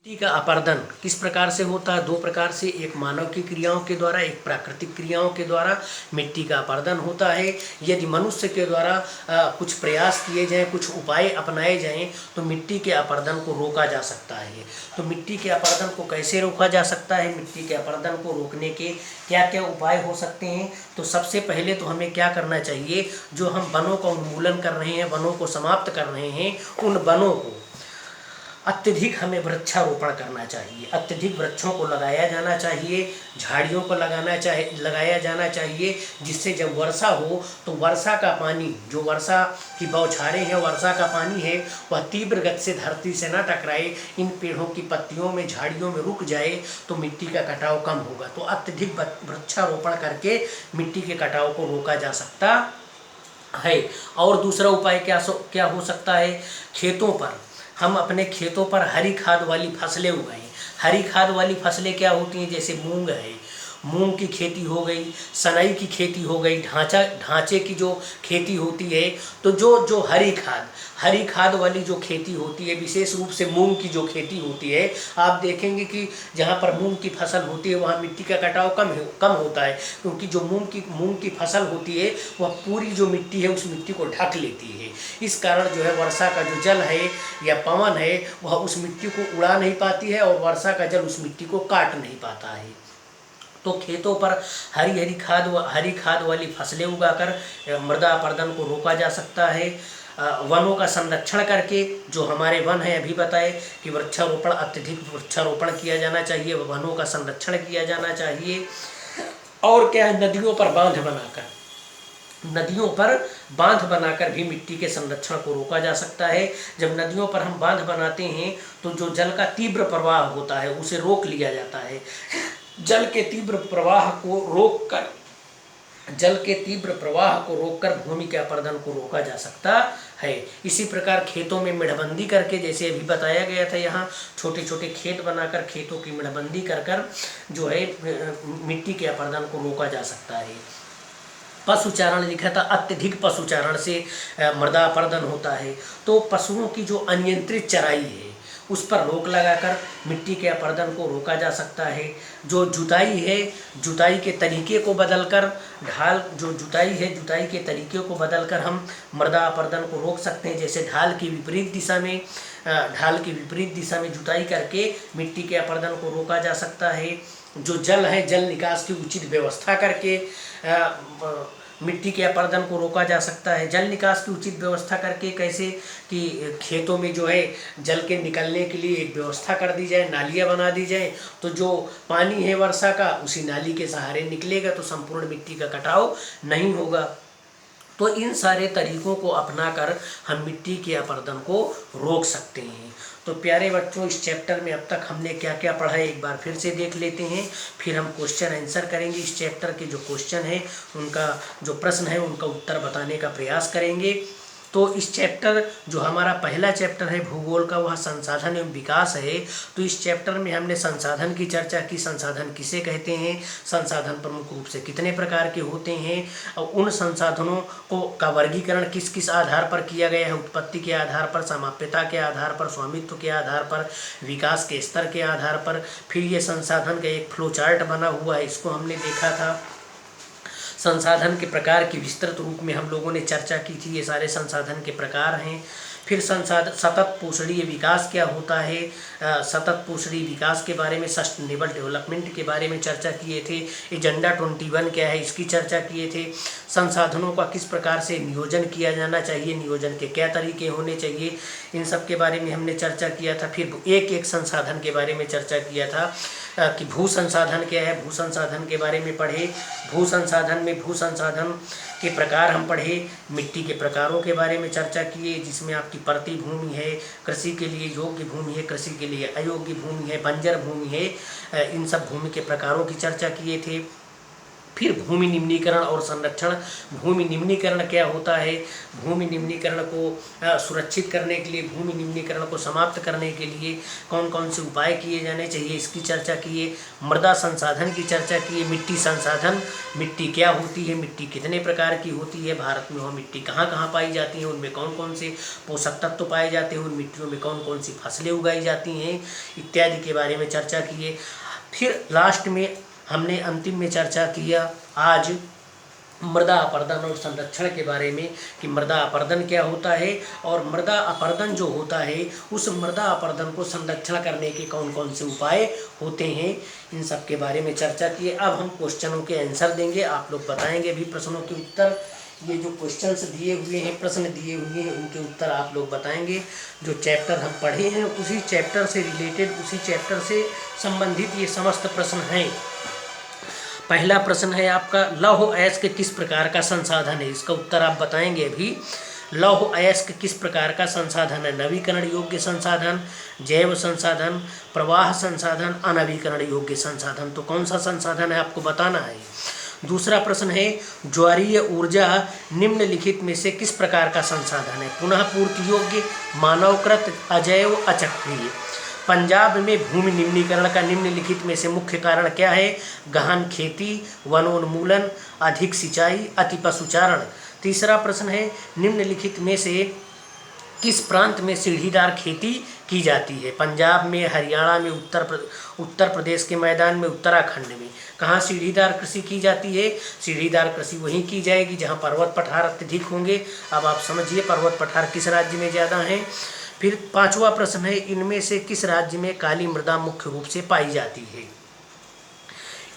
मिट्टी का अपरदन किस प्रकार से होता है? दो प्रकार से, एक मानव की क्रियाओं के द्वारा, एक प्राकृतिक क्रियाओं के द्वारा मिट्टी का अपरदन होता है। यदि मनुष्य के द्वारा कुछ प्रयास किए जाएं, कुछ उपाय अपनाए जाएं तो मिट्टी के अपरदन को रोका जा सकता है। तो मिट्टी के अपरदन को कैसे रोका जा सकता है? मिट्टी के अपरदन को रोकने के क्या क्या उपाय हो सकते हैं? तो सबसे पहले तो हमें क्या करना चाहिए, जो हम वनों का उन्मूलन कर रहे हैं, वनों को समाप्त कर रहे हैं, उन वनों को अत्यधिक हमें वृक्षारोपण करना चाहिए। अत्यधिक वृक्षों को लगाया जाना चाहिए, झाड़ियों को लगाया जाना चाहिए, जिससे जब वर्षा हो तो वर्षा का पानी, जो वर्षा की बौछारें हैं, वर्षा का पानी है, वह तीव्र गति से धरती से न टकराए, इन पेड़ों की पत्तियों में, झाड़ियों में रुक जाए तो मिट्टी का कटाव कम होगा। तो अत्यधिक वृक्षारोपण करके मिट्टी के कटाव को रोका जा सकता है। और दूसरा उपाय क्या हो सकता है? खेतों पर हम अपने खेतों पर हरी खाद वाली फसलें उगाएं। हरी खाद वाली फसलें क्या होती हैं? जैसे मूंग है, मूंग की खेती हो गई, सनई की खेती हो गई, ढांचे की जो खेती होती है। तो जो हरी खाद वाली जो खेती होती है, विशेष रूप से मूंग की जो खेती होती है, आप देखेंगे कि जहाँ पर मूंग की फसल होती है वहाँ मिट्टी का कटाव कम होता है, क्योंकि जो मूंग की फसल होती है वह पूरी जो मिट्टी है उस मिट्टी को ढक लेती है। इस कारण जो है वर्षा का जो जल है या पवन है वह उस मिट्टी को उड़ा नहीं पाती है और वर्षा का जल उस मिट्टी को काट नहीं पाता है। तो खेतों पर हरी खाद वाली फसलें उगाकर मृदा अपरदन को रोका जा सकता है। वनों का संरक्षण करके, जो हमारे वन है, अभी बताए कि अत्यधिक वृक्षारोपण किया जाना चाहिए, वनों का संरक्षण किया जाना चाहिए। और क्या है, नदियों पर बांध बनाकर भी मिट्टी के संरक्षण को रोका जा सकता है। जब नदियों पर हम बांध बनाते हैं तो जो जल का तीव्र प्रवाह होता है उसे रोक लिया जाता है। जल के तीव्र प्रवाह को रोककर भूमि के अपरदन को रोका जा सकता है। इसी प्रकार खेतों में मेढ़बंदी करके, जैसे अभी बताया गया था, यहाँ छोटे छोटे खेत बनाकर खेतों की मेढ़बंदी कर जो है मिट्टी के अपरदन को रोका जा सकता है। पशुचारण लिखा था, अत्यधिक पशुचारण से मृदा अपरदन होता है। तो पशुओं की जो अनियंत्रित चराई है उस पर रोक लगाकर मिट्टी के अपरदन को रोका जा सकता है। जो जुताई है, जुताई के तरीके को बदलकर जुताई के तरीके को बदलकर हम मृदा अपरदन को रोक सकते हैं। जैसे ढाल की विपरीत दिशा में जुताई करके मिट्टी के अपरदन को रोका जा सकता है। जो जल है, जल निकास की उचित व्यवस्था करके मिट्टी के अपरदन को रोका जा सकता है। जल निकास की उचित व्यवस्था करके कैसे कि खेतों में जो है जल के निकलने के लिए एक व्यवस्था कर दी जाए, नालियाँ बना दी जाए, तो जो पानी है वर्षा का उसी नाली के सहारे निकलेगा, तो संपूर्ण मिट्टी का कटाव नहीं होगा। तो इन सारे तरीकों को अपनाकर हम मिट्टी के अपरदन को रोक सकते हैं। तो प्यारे बच्चों, इस चैप्टर में अब तक हमने क्या क्या पढ़ा है एक बार फिर से देख लेते हैं, फिर हम क्वेश्चन आंसर करेंगे। इस चैप्टर के जो क्वेश्चन है, उनका जो प्रश्न है उनका उत्तर बताने का प्रयास करेंगे। तो इस चैप्टर, जो हमारा पहला चैप्टर है भूगोल का, वह संसाधन एवं विकास है। तो इस चैप्टर में हमने संसाधन की चर्चा की। संसाधन किसे कहते हैं, संसाधन प्रमुख रूप से कितने प्रकार के होते हैं, और उन संसाधनों का वर्गीकरण किस किस आधार पर किया गया है, उत्पत्ति के आधार पर, समाप्यता के आधार पर, स्वामित्व के आधार पर, विकास के स्तर के आधार पर। फिर ये संसाधन का एक फ्लो चार्ट बना हुआ है, इसको हमने देखा था। संसाधन के प्रकार की विस्तृत रूप में हम लोगों ने चर्चा की थी, ये सारे संसाधन के प्रकार हैं। फिर सतत पोषणीय विकास क्या होता है, सतत पोषणीय विकास के बारे में, सस्टेनेबल डेवलपमेंट के बारे में चर्चा किए थे। एजेंडा 21 क्या है, इसकी चर्चा किए थे। संसाधनों का किस प्रकार से नियोजन किया जाना चाहिए, नियोजन के क्या तरीके होने चाहिए, इन सब के बारे में हमने चर्चा किया था। फिर एक एक संसाधन के बारे में चर्चा किया था कि भू संसाधन क्या है, भू संसाधन के बारे में पढ़े। भू संसाधन के प्रकार हम पढ़े, मिट्टी के प्रकारों के बारे में चर्चा किए, जिसमें आपकी परती भूमि है, कृषि के लिए योग्य भूमि है, कृषि के लिए अयोग्य भूमि है, बंजर भूमि है, इन सब भूमि के प्रकारों की चर्चा किए थे। फिर भूमि निम्नीकरण और संरक्षण। भूमि निम्नीकरण क्या होता है? भूमि निम्नीकरण को सुरक्षित करने के लिए, भूमि निम्नीकरण को समाप्त करने के लिए कौन कौन से उपाय किए जाने चाहिए, इसकी चर्चा किए। मृदा संसाधन की चर्चा किए। मिट्टी संसाधन, मिट्टी क्या होती है, मिट्टी कितने प्रकार की होती है, भारत में वह मिट्टी कहाँ कहाँ पाई जाती है, उनमें कौन कौन से पोषक तत्व पाए जाते हैं, उन मिट्टियों में कौन कौन सी फसलें उगाई जाती हैं, इत्यादि के बारे में चर्चा किए। फिर लास्ट में हमने अंतिम में चर्चा किया आज मृदा अपरदन और संरक्षण के बारे में कि मृदा अपरदन क्या होता है और मृदा अपरदन जो होता है उस मृदा अपरदन को संरक्षण करने के कौन कौन से उपाय होते हैं, इन सब के बारे में चर्चा किए। अब हम क्वेश्चनों के आंसर देंगे, आप लोग बताएंगे भी प्रश्नों के उत्तर। ये जो क्वेश्चंस दिए हुए हैं, प्रश्न दिए हुए हैं, उनके उत्तर आप लोग बताएंगे। जो चैप्टर हम पढ़े हैं उसी चैप्टर से रिलेटेड, उसी चैप्टर से संबंधित ये समस्त प्रश्न हैं। पहला प्रश्न है आपका, लौह अयस्क किस प्रकार का संसाधन है? इसका उत्तर आप बताएंगे अभी। लौह अयस्क किस प्रकार का संसाधन है? नवीकरण योग्य संसाधन, जैव संसाधन, प्रवाह संसाधन, अनवीकरण योग्य संसाधन। तो कौन सा संसाधन है आपको बताना है। दूसरा प्रश्न है, ज्वारीय ऊर्जा निम्नलिखित में से किस प्रकार का संसाधन है? पुनः पूर्ति योग्य, मानवकृत, अजैव, अचक्रीय। पंजाब में भूमि निम्नीकरण का निम्नलिखित में से मुख्य कारण क्या है? गहन खेती, वनोन्मूलन, अधिक सिंचाई, अति पशुचारण। तीसरा प्रश्न है, निम्नलिखित में से किस प्रांत में सीढ़ीदार खेती की जाती है? पंजाब में, हरियाणा में, उत्तर प्रदेश के मैदान में, उत्तराखंड में। कहाँ सीढ़ीदार कृषि की जाती है? सीढ़ीदार कृषि वहीं की जाएगी जहाँ पर्वत पठार अत्यधिक होंगे। अब आप समझिए पर्वत पठार किस राज्य में ज़्यादा हैं। फिर पांचवा प्रश्न है, इनमें से किस राज्य में काली मृदा मुख्य रूप से पाई जाती है?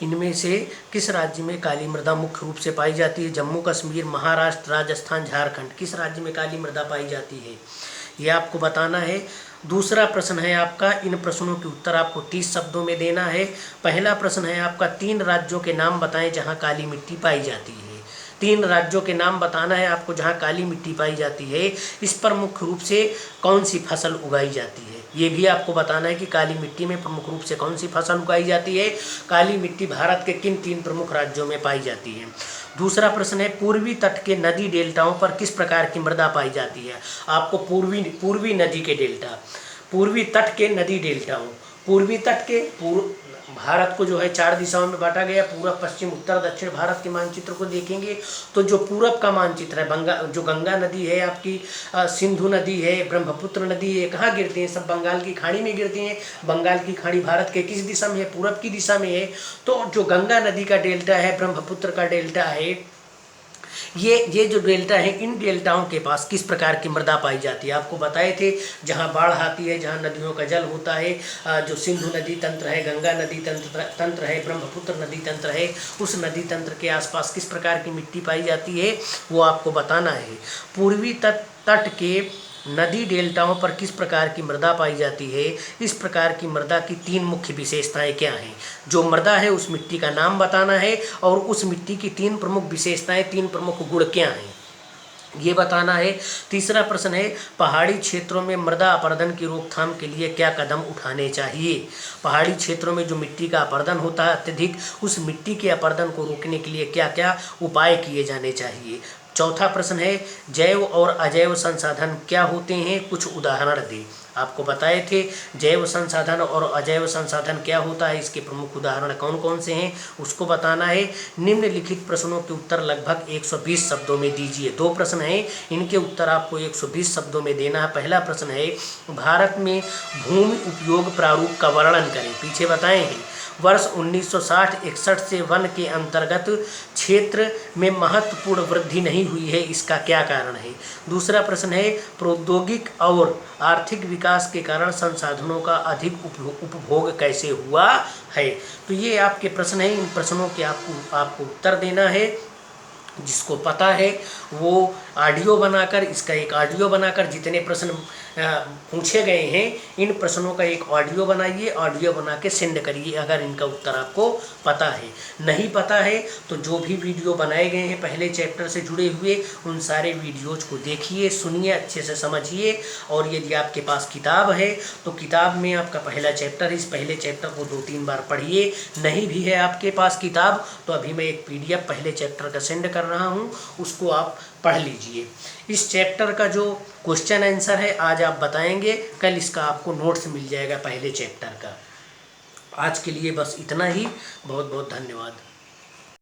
इनमें से किस राज्य में काली मृदा मुख्य रूप से पाई जाती है? जम्मू कश्मीर, महाराष्ट्र, राजस्थान, झारखंड। किस राज्य में काली मृदा पाई जाती है, ये आपको बताना है। दूसरा प्रश्न है आपका, इन प्रश्नों के उत्तर आपको 30 शब्दों में देना है। पहला प्रश्न है आपका, 3 राज्यों के नाम बताएं जहां काली मिट्टी पाई जाती है। 3 राज्यों के नाम बताना है आपको जहां काली मिट्टी पाई जाती है। इस पर मुख्य रूप से कौन सी फसल उगाई जाती है, ये भी आपको बताना है कि काली मिट्टी में प्रमुख रूप से कौन सी फसल उगाई जाती है। काली मिट्टी भारत के किन 3 प्रमुख राज्यों में पाई जाती है। दूसरा प्रश्न है, पूर्वी तट के नदी डेल्टाओं पर किस प्रकार की मृदा पाई जाती है? आपको पूर्वी नदी के डेल्टा, पूर्वी तट के नदी डेल्टाओं, पूर्वी तट के भारत को जो है 4 दिशाओं में बांटा गया, पूरब, पश्चिम, उत्तर, दक्षिण। भारत के मानचित्र को देखेंगे तो जो पूरब का मानचित्र है, जो गंगा नदी है आपकी, सिंधु नदी है, ब्रह्मपुत्र नदी है, कहाँ गिरती हैं? सब बंगाल की खाड़ी में गिरती हैं। बंगाल की खाड़ी भारत के किस दिशा में है? पूरब की दिशा में है। तो जो गंगा नदी का डेल्टा है, ब्रह्मपुत्र का डेल्टा है, ये जो डेल्टा है, इन डेल्टाओं के पास किस प्रकार की मृदा पाई जाती है? आपको बताए थे जहाँ बाढ़ आती है, जहाँ नदियों का जल होता है, जो सिंधु नदी तंत्र है, गंगा नदी तंत्र है, ब्रह्मपुत्र नदी तंत्र है, उस नदी तंत्र के आसपास किस प्रकार की मिट्टी पाई जाती है वो आपको बताना है। पूर्वी तट के नदी डेल्टाओं पर किस प्रकार की मृदा पाई जाती है? इस प्रकार की मृदा की 3 मुख्य विशेषताएं क्या हैं? जो मृदा है उस मिट्टी का नाम बताना है और उस मिट्टी की 3 प्रमुख विशेषताएं, 3 प्रमुख गुण क्या हैं, ये बताना है। तीसरा प्रश्न है, पहाड़ी क्षेत्रों में मृदा अपरदन की रोकथाम के लिए क्या कदम उठाने चाहिए? पहाड़ी क्षेत्रों में जो मिट्टी का अपरदन होता है अत्यधिक, उस मिट्टी के अपरदन को रोकने के लिए क्या क्या उपाय किए जाने चाहिए? चौथा प्रश्न है, जैव और अजैव संसाधन क्या होते हैं, कुछ उदाहरण दें। आपको बताए थे जैव संसाधन और अजैव संसाधन क्या होता है, इसके प्रमुख उदाहरण कौन कौन से हैं उसको बताना है। निम्नलिखित प्रश्नों के उत्तर लगभग 120 शब्दों में दीजिए। 2 प्रश्न हैं, इनके उत्तर आपको 120 शब्दों में देना है। पहला प्रश्न है, भारत में भूमि उपयोग प्रारूप का वर्णन करें। पीछे बताए हैं, वर्ष 1960-61 से वन के अंतर्गत क्षेत्र में महत्वपूर्ण वृद्धि नहीं हुई है, इसका क्या कारण है? दूसरा प्रश्न है, प्रौद्योगिक और आर्थिक विकास के कारण संसाधनों का अधिक उपभोग कैसे हुआ है? तो ये आपके प्रश्न हैं, इन प्रश्नों के आपको उत्तर देना है। जिसको पता है वो ऑडियो बनाकर, इसका एक ऑडियो बनाकर जितने प्रश्न पूछे गए हैं इन प्रश्नों का एक ऑडियो बनाइए, ऑडियो बना के सेंड करिए अगर इनका उत्तर आपको पता है। नहीं पता है तो जो भी वीडियो बनाए गए हैं पहले चैप्टर से जुड़े हुए उन सारे वीडियोज को देखिए, सुनिए, अच्छे से समझिए। और यदि आपके पास किताब है तो किताब में आपका पहला चैप्टर है, इस पहले चैप्टर को 2-3 बार पढ़िए। नहीं भी है आपके पास किताब तो अभी मैं एक PDF पहले चैप्टर का सेंड कर रहा हूँ, उसको आप पढ़ लीजिए। इस चैप्टर का जो क्वेश्चन आंसर है आज आप बताएंगे, कल इसका आपको नोट्स मिल जाएगा पहले चैप्टर का। आज के लिए बस इतना ही। बहुत बहुत धन्यवाद।